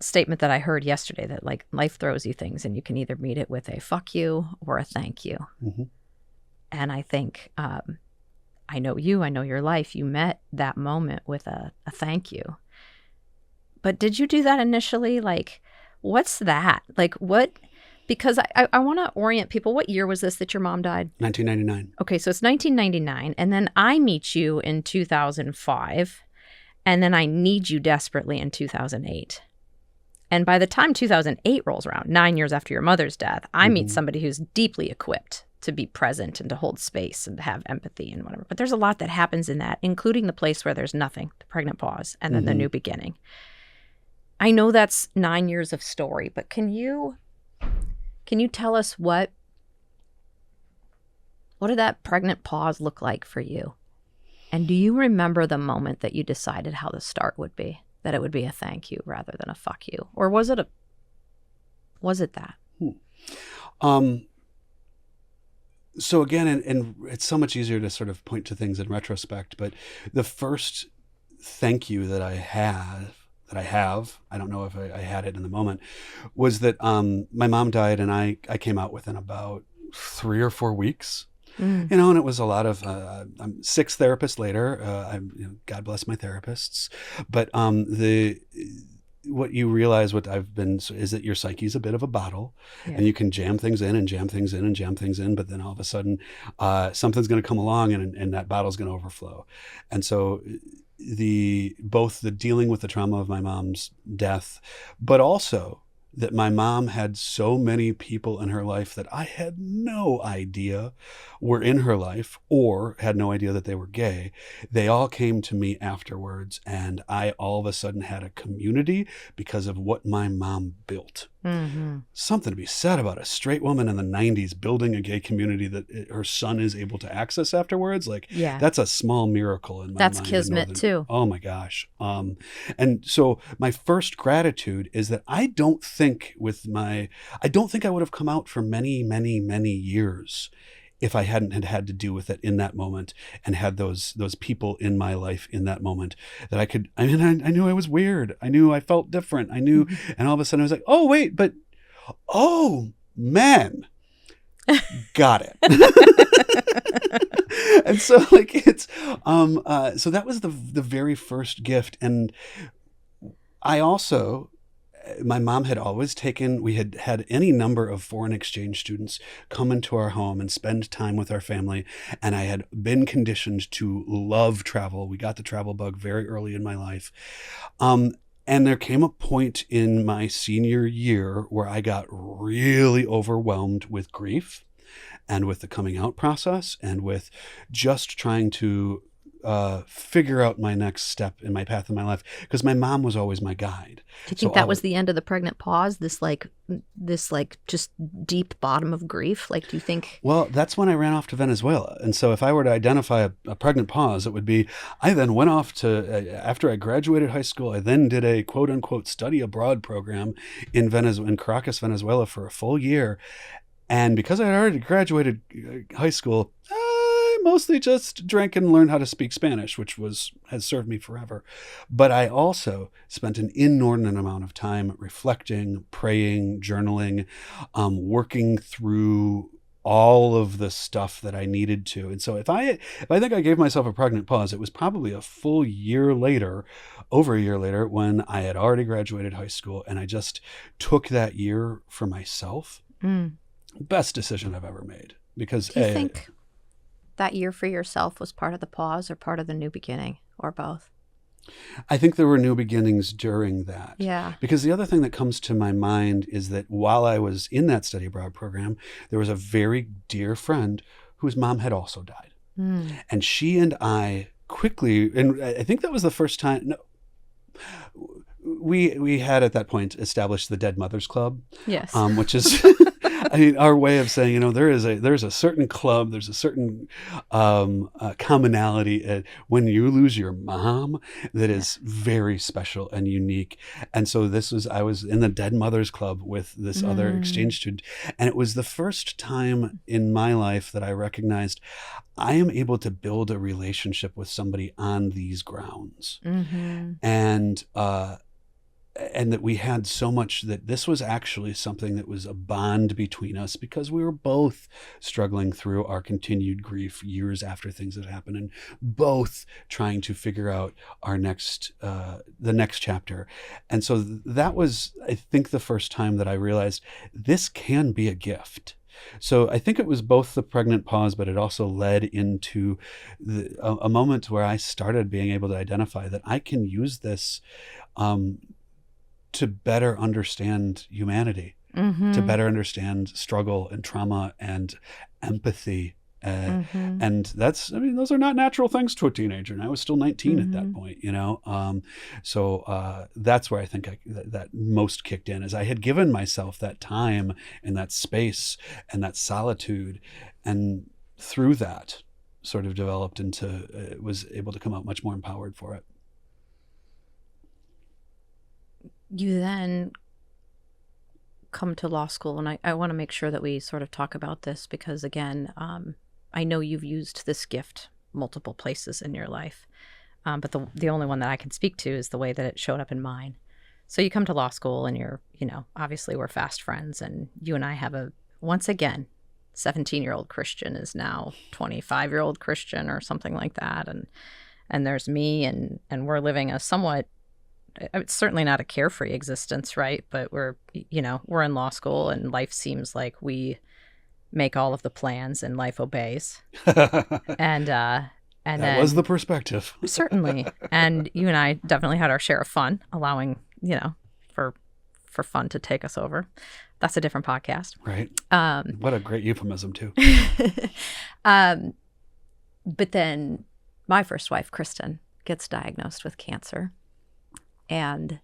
statement that I heard yesterday that like life throws you things and you can either meet it with a fuck you or a thank you. Mm-hmm. And I think, I know you, I know your life. You met that moment with a thank you. But did you do that initially? Like, what's that? Like what? Because I want to orient people. What year was this that your mom died? 1999. Okay, so it's 1999. And then I meet you in 2005. And then I need you desperately in 2008. And by the time 2008 rolls around, 9 years after your mother's death, I meet somebody who's deeply equipped to be present and to hold space and to have empathy and whatever. But there's a lot that happens in that, including the place where there's nothing, the pregnant pause, and then the new beginning. I know that's 9 years of story, but can you tell us what did that pregnant pause look like for you? And do you remember the moment that you decided how the start would be? That it would be a thank you rather than a fuck you? Or was it that? So again, and it's so much easier to sort of point to things in retrospect, but the first thank you that I have, I don't know if I had it in the moment, was that my mom died, and I came out within about 3 or 4 weeks. Mm. And it was a lot of, I'm 6 therapists later. God bless my therapists. But what you realize, what I've been, is that your psyche is a bit of a bottle, Yeah. and you can jam things in and jam things in and jam things in, but then all of a sudden, something's going to come along, and that bottle's going to overflow. And so both the dealing with the trauma of my mom's death, but also that my mom had so many people in her life that I had no idea were in her life, or had no idea that they were gay. They all came to me afterwards, and I all of a sudden had a community because of what my mom built. Mm-hmm. Something to be said about a straight woman in the 90s building a gay community that her son is able to access afterwards. Like, Yeah. that's a small miracle in my That's mind. kismet too. Oh my gosh. And so my first gratitude is that I don't think I would have come out for many, many, many years if I hadn't had to deal with it in that moment, and had those people in my life in that moment that I knew I was weird. I knew I felt different. I knew, and all of a sudden I was like, oh wait, oh man, got it. And so so that was the very first gift. And I also, my mom had always we had any number of foreign exchange students come into our home and spend time with our family. And I had been conditioned to love travel. We got the travel bug very early in my life. And there came a point in my senior year where I got really overwhelmed with grief, and with the coming out process, and with just trying to figure out my next step in my path in my life, because my mom was always my guide. Do you think that was the end of the pregnant pause? This just deep bottom of grief? Like, do you think? Well, that's when I ran off to Venezuela. And so if I were to identify a pregnant pause, it would be, I then went off to, after I graduated high school, I then did a quote unquote study abroad program in Caracas, Venezuela for a full year. And because I had already graduated high school, I mostly just drank and learned how to speak Spanish, which has served me forever. But I also spent an inordinate amount of time reflecting, praying, journaling, working through all of the stuff that I needed to. And so if I think I gave myself a pregnant pause, it was probably over a year later, when I had already graduated high school, and I just took that year for myself. Best decision I've ever made. Because do you think that year for yourself was part of the pause or part of the new beginning, or both? I think there were new beginnings during that. Yeah. Because the other thing that comes to my mind is that while I was in that study abroad program, there was a very dear friend whose mom had also died. And she and I quickly, and I think that was the first time, we had at that point established the Dead Mothers Club. Yes. Which is our way of saying, there's a certain club, there's a certain commonality when you lose your mom that is very special and unique. And so I was in the Dead Mothers Club with this other exchange student, and it was the first time in my life that I recognized I am able to build a relationship with somebody on these grounds. And that we had so much, that this was actually something that was a bond between us, because we were both struggling through our continued grief years after things had happened, and both trying to figure out the next chapter. And so that was, I think, the first time that I realized this can be a gift. So I think it was both the pregnant pause, but it also led into a moment where I started being able to identify that I can use this to better understand humanity, to better understand struggle and trauma and empathy. And those are not natural things to a teenager. And I was still 19 at that point, So that's where I think that most kicked in, is I had given myself that time and that space and that solitude. And through that sort of developed into, was able to come out much more empowered for it. You then come to law school, and I want to make sure that we sort of talk about this, because again, I know you've used this gift multiple places in your life, but the only one that I can speak to is the way that it showed up in mine. So you come to law school, and you're, obviously we're fast friends, and you and I have once again, 17-year-old Christian is now 25-year-old Christian or something like that. And there's me, and we're living a somewhat, it's certainly not a carefree existence, right? But we're in law school, and life seems like we make all of the plans and life obeys. And that then, was the perspective. certainly. And you and I definitely had our share of fun, allowing, for fun to take us over. That's a different podcast. Right. What a great euphemism, too. But then my first wife, Kristen, gets diagnosed with cancer. And,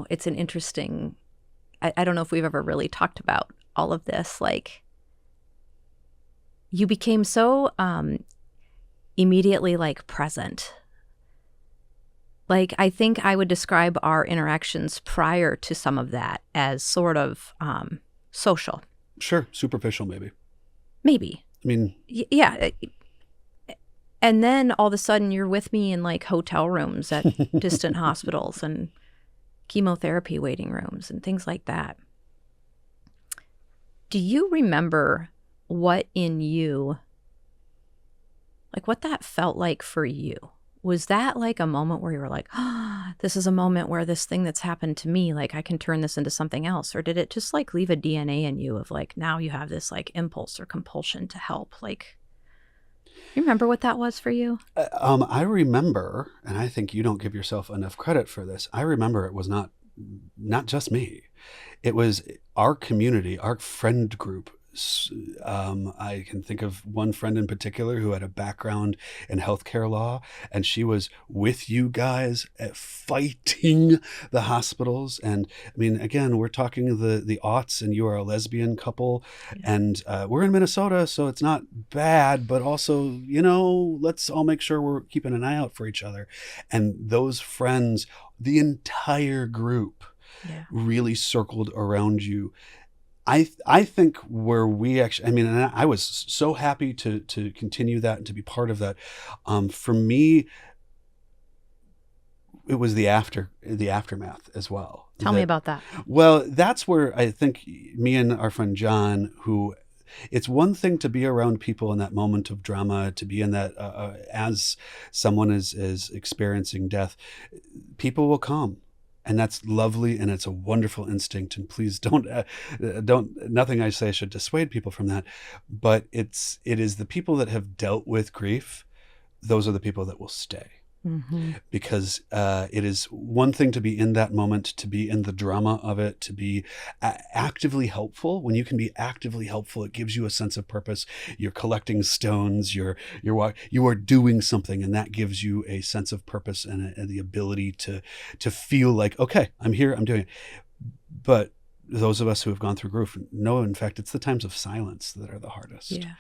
it's an interesting, I don't know if we've ever really talked about all of this. Like, you became so immediately, like, present. Like, I think I would describe our interactions prior to some of that as sort of social. Sure. Superficial, maybe. Maybe. I mean... Yeah. And then all of a sudden you're with me in, like, hotel rooms at distant hospitals and chemotherapy waiting rooms and things like that. Do you remember what in you, like, what that felt like for you? Was that like a moment where you were like, this is a moment where this thing that's happened to me, like, I can turn this into something else? Or did it just, like, leave a DNA in you of, like, now you have this, like, impulse or compulsion to help? Like, you remember what that was for you? I remember, and I think you don't give yourself enough credit for this. I remember it was not just me. It was our community, our friend group. I can think of one friend in particular who had a background in healthcare law, and she was with you guys at fighting the hospitals. And I mean, again, we're talking the aughts, and you are a lesbian couple, and we're in Minnesota, so it's not bad, but also, let's all make sure we're keeping an eye out for each other. And those friends, the entire group, really circled around you. I think where we actually, I mean, and I was so happy to continue that and to be part of that. For me, it was the aftermath as well. Tell me about that. Well, that's where I think me and our friend John, who, it's one thing to be around people in that moment of drama, to be in that as someone is experiencing death, people will come. And that's lovely, and it's a wonderful instinct. And please don't. Nothing I say should dissuade people from that. But it is the people that have dealt with grief. Those are the people that will stay. Mm-hmm. Because it is one thing to be in that moment, to be in the drama of it, to be actively helpful. When you can be actively helpful, it gives you a sense of purpose. You're collecting stones. You are doing something, and that gives you a sense of purpose and the ability to feel like, okay, I'm here, I'm doing it. But those of us who have gone through grief know, in fact, it's the times of silence that are the hardest. Yeah.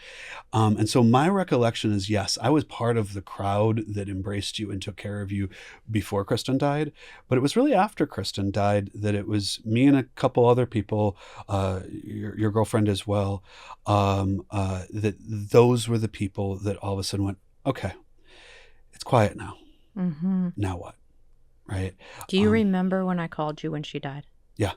And so my recollection is, yes, I was part of the crowd that embraced you and took care of you before Kristen died. But it was really after Kristen died that it was me and a couple other people, your girlfriend as well, that those were the people that all of a sudden went, okay, it's quiet now. Mm-hmm. Now what? Right? Do you remember when I called you when she died? Yeah.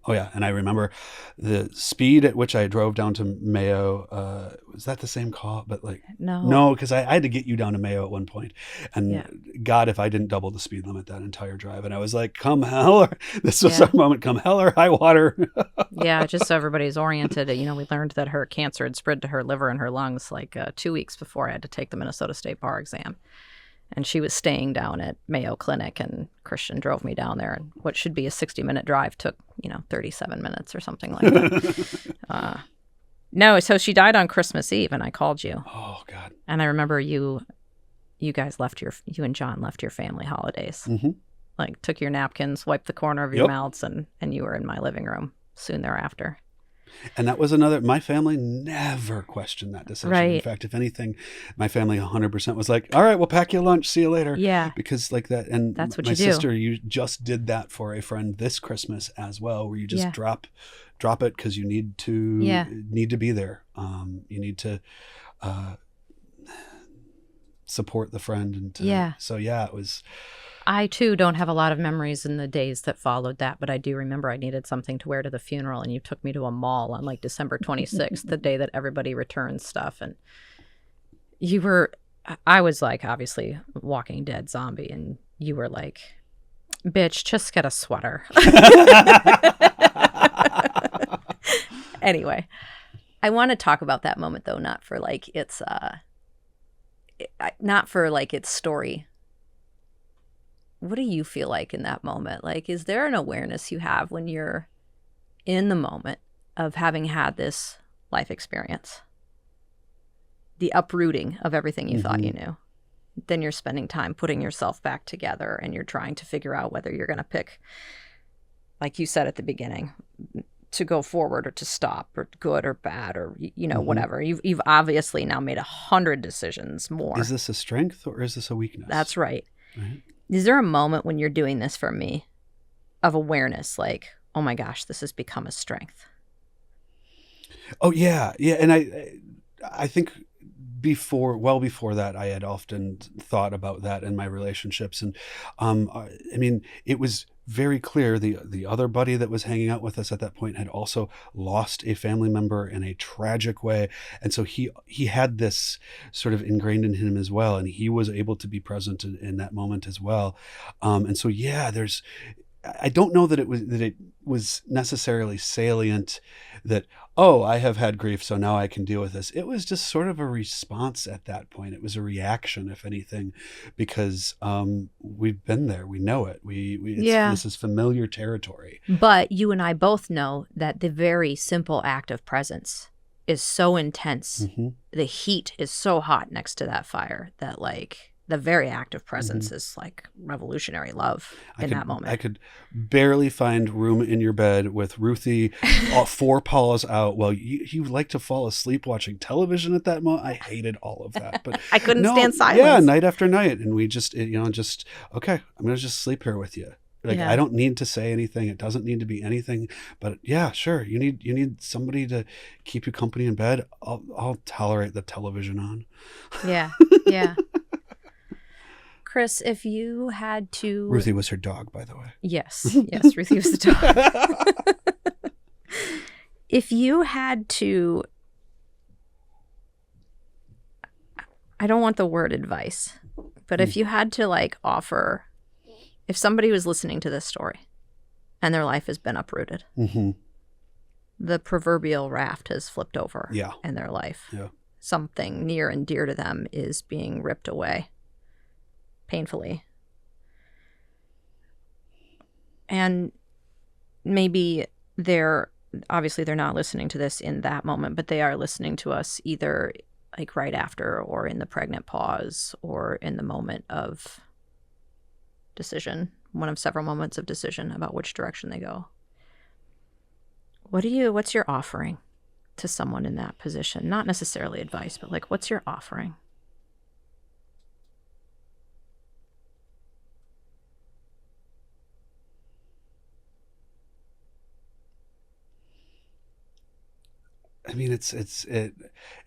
Oh, yeah. And I remember the speed at which I drove down to Mayo. Was that the same call? But no, because I had to get you down to Mayo at one point. And God, if I didn't double the speed limit that entire drive. And I was like, come hell, or this was our moment, come hell or high water. Yeah, just so everybody's oriented. We learned that her cancer had spread to her liver and her lungs 2 weeks before I had to take the Minnesota State Bar exam. And she was staying down at Mayo Clinic, and Christian drove me down there. And what should be a 60-minute drive took, 37 minutes or something like that. No, so she died on Christmas Eve, and I called you. Oh, God. And I remember you guys you and John left your family holidays. Mm-hmm. Took your napkins, wiped the corner of your mouths, and you were in my living room soon thereafter. And that was my family never questioned that decision. Right. In fact, if anything, my family 100% was like, all right, we'll pack you lunch. See you later. Yeah. Because like that. And that's what my you do. sister, you just did that for a friend this Christmas as well, where you just drop it because you need to be there. You need to support the friend. And so, it was. I too don't have a lot of memories in the days that followed that, but I do remember I needed something to wear to the funeral, and you took me to a mall on like December 26th, the day that everybody returns stuff. And I was like, obviously, Walking Dead zombie, and you were like, bitch, just get a sweater. Anyway, I want to talk about that moment though, not for like its story. What do you feel like in that moment? Like, is there an awareness you have when you're in the moment of having had this life experience? The uprooting of everything you thought you knew. Then you're spending time putting yourself back together, and you're trying to figure out whether you're going to pick, like you said at the beginning, to go forward or to stop, or good or bad, or whatever. You've obviously now made 100 decisions more. Is this a strength or is this a weakness? That's right. Is there a moment when you're doing this for me of awareness, like, oh my gosh, this has become a strength? Oh yeah, and I think well before that, I had often thought about that in my relationships, and I mean, it was very clear the other buddy that was hanging out with us at that point had also lost a family member in a tragic way, and so he had this sort of ingrained in him as well, and he was able to be present in that moment as well, and so yeah, I don't know that it was necessarily salient that, oh, I have had grief, so now I can deal with this. It was just sort of a response at that point. It was a reaction, if anything, because we've been there. We know it. This is familiar territory. But you and I both know that the very simple act of presence is so intense. The heat is so hot next to that fire that, like, the very act of presence is like revolutionary love that moment. I could barely find room in your bed with Ruthie, 4 paws out. Well, you like to fall asleep watching television at that moment. I hated all of that, but I couldn't stand silence. Yeah, night after night, and we just okay, I'm gonna just sleep here with you. Like, I don't need to say anything. It doesn't need to be anything. But yeah, sure. You need somebody to keep you company in bed. I'll tolerate the television on. Yeah. Chris, if you had to... Ruthie was her dog, by the way. Yes, Ruthie was the dog. If you had to... I don't want the word advice, but if you had to, like, offer... If somebody was listening to this story and their life has been uprooted, the proverbial raft has flipped over in their life. Yeah. Something near and dear to them is being ripped away. Painfully. And maybe they're not listening to this in that moment, but they are listening to us either like right after, or in the pregnant pause, or in the moment of decision, one of several moments of decision about which direction they go. What's your offering to someone in that position? Not necessarily advice, but like, what's your offering? I mean, it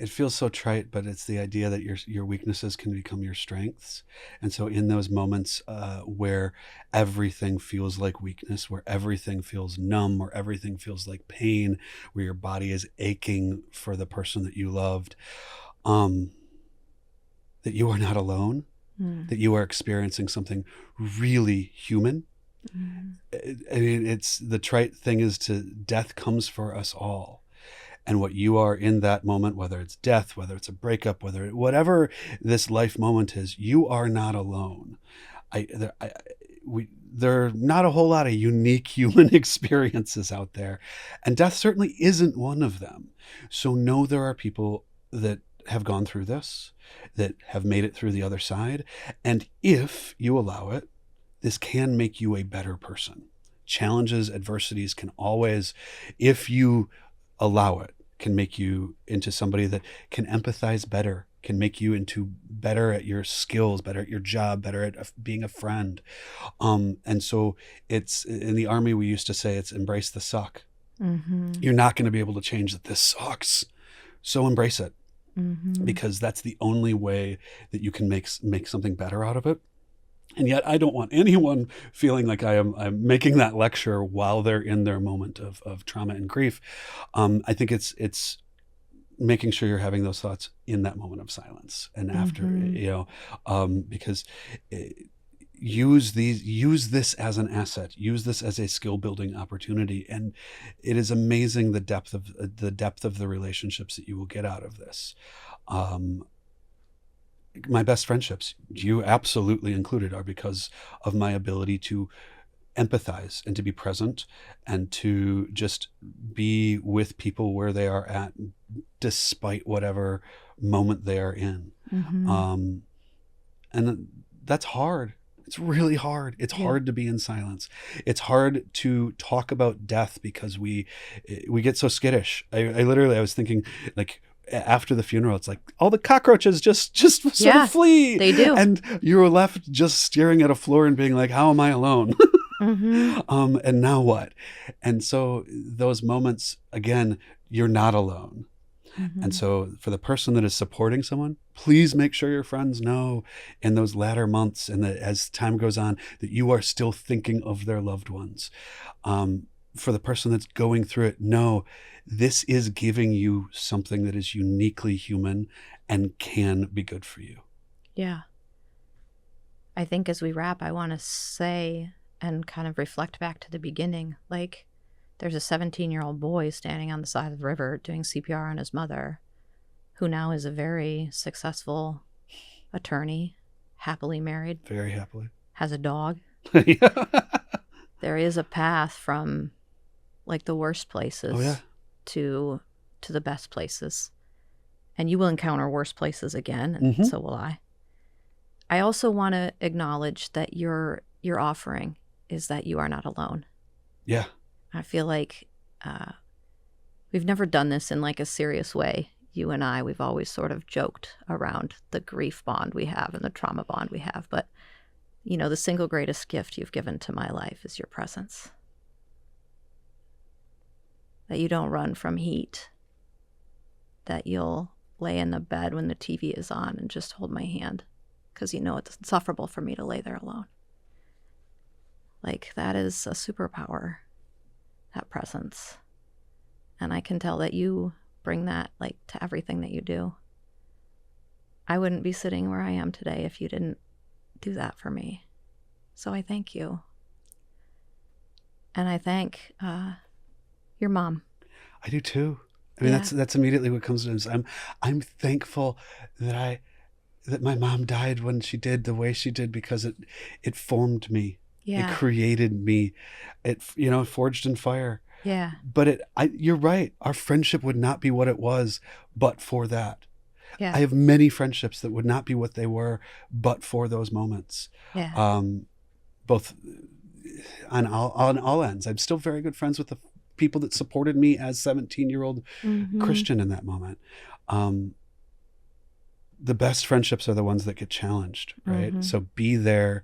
feels so trite, but it's the idea that your weaknesses can become your strengths. And so in those moments where everything feels like weakness, where everything feels numb, where everything feels like pain, where your body is aching for the person that you loved, that you are not alone, that you are experiencing something really human. I mean, it's the trite thing is death comes for us all. And what you are in that moment, whether it's death, whether it's a breakup, whatever this life moment is, you are not alone. There are not a whole lot of unique human experiences out there, and death certainly isn't one of them. So know there are people that have gone through this, that have made it through the other side, and if you allow it, this can make you a better person. Challenges, adversities can always, if you allow it, can make you into somebody that can empathize better, can make you into better at your skills, better at your job, better at being a friend. And so it's in the Army, we used to say it's embrace the suck. You're not going to be able to change that this sucks. So embrace it, because that's the only way that you can make something better out of it. And yet I don't want anyone feeling like I'm making that lecture while they're in their moment of trauma and grief. I think it's making sure you're having those thoughts in that moment of silence and after, because use this as an asset, use this as a skill building opportunity. And it is amazing the depth of the relationships that you will get out of this. My best friendships, you absolutely included, are because of my ability to empathize and to be present and to just be with people where they are at, despite whatever moment they are in. And that's hard. It's really hard. It's hard to be in silence. It's hard to talk about death because we get so skittish. I was thinking, like, after the funeral, it's like all the cockroaches just sort of flee. They do. And you were left just staring at a floor and being like, how am I alone? And now what? And so those moments, again, you're not alone. And so for the person that is supporting someone, please make sure your friends know in those latter months and that as time goes on, that you are still thinking of their loved ones. For the person that's going through it, know this is giving you something that is uniquely human and can be good for you. Yeah. I think as we wrap, I want to say and kind of reflect back to the beginning, like, there's a 17-year-old boy standing on the side of the river doing CPR on his mother, who now is a very successful attorney, happily married. Very happily. Has a dog. Yeah. There is a path from, like, the worst places to the best places. And you will encounter worse places again, and so will I. I also want to acknowledge that your offering is that you are not alone. Yeah. I feel like we've never done this in like a serious way. You and I, we've always sort of joked around the grief bond we have and the trauma bond we have. But, you know, the single greatest gift you've given to my life is your presence. That you don't run from heat. That you'll lay in the bed when the TV is on and just hold my hand. Because you know it's insufferable for me to lay there alone. Like, that is a superpower. That presence. And I can tell that you bring that, like, to everything that you do. I wouldn't be sitting where I am today if you didn't do that for me. So I thank you. And I thank your mom. I do too. I mean, that's immediately what comes to mind. I'm thankful that my mom died when she did, the way she did, because it formed me. Yeah. It created me. It, forged in fire. Yeah. But you're right. Our friendship would not be what it was, but for that. Yeah. I have many friendships that would not be what they were, but for those moments. Yeah. Both on all ends. I'm still very good friends with the people that supported me as 17-year-old Christian in that moment. The best friendships are the ones that get challenged, right? So be there.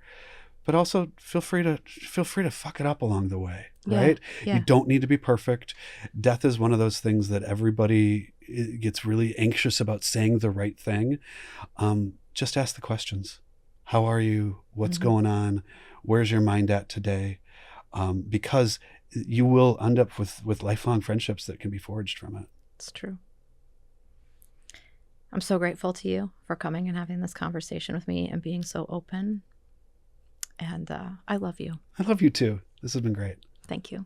But also feel free to fuck it up along the way, right? Yeah. You don't need to be perfect. Death is one of those things that everybody gets really anxious about saying the right thing. Just ask the questions. How are you? What's going on? Where's your mind at today? Because you will end up with lifelong friendships that can be forged from it. It's true. I'm so grateful to you for coming and having this conversation with me and being so open. And I love you. I love you too. This has been great. Thank you.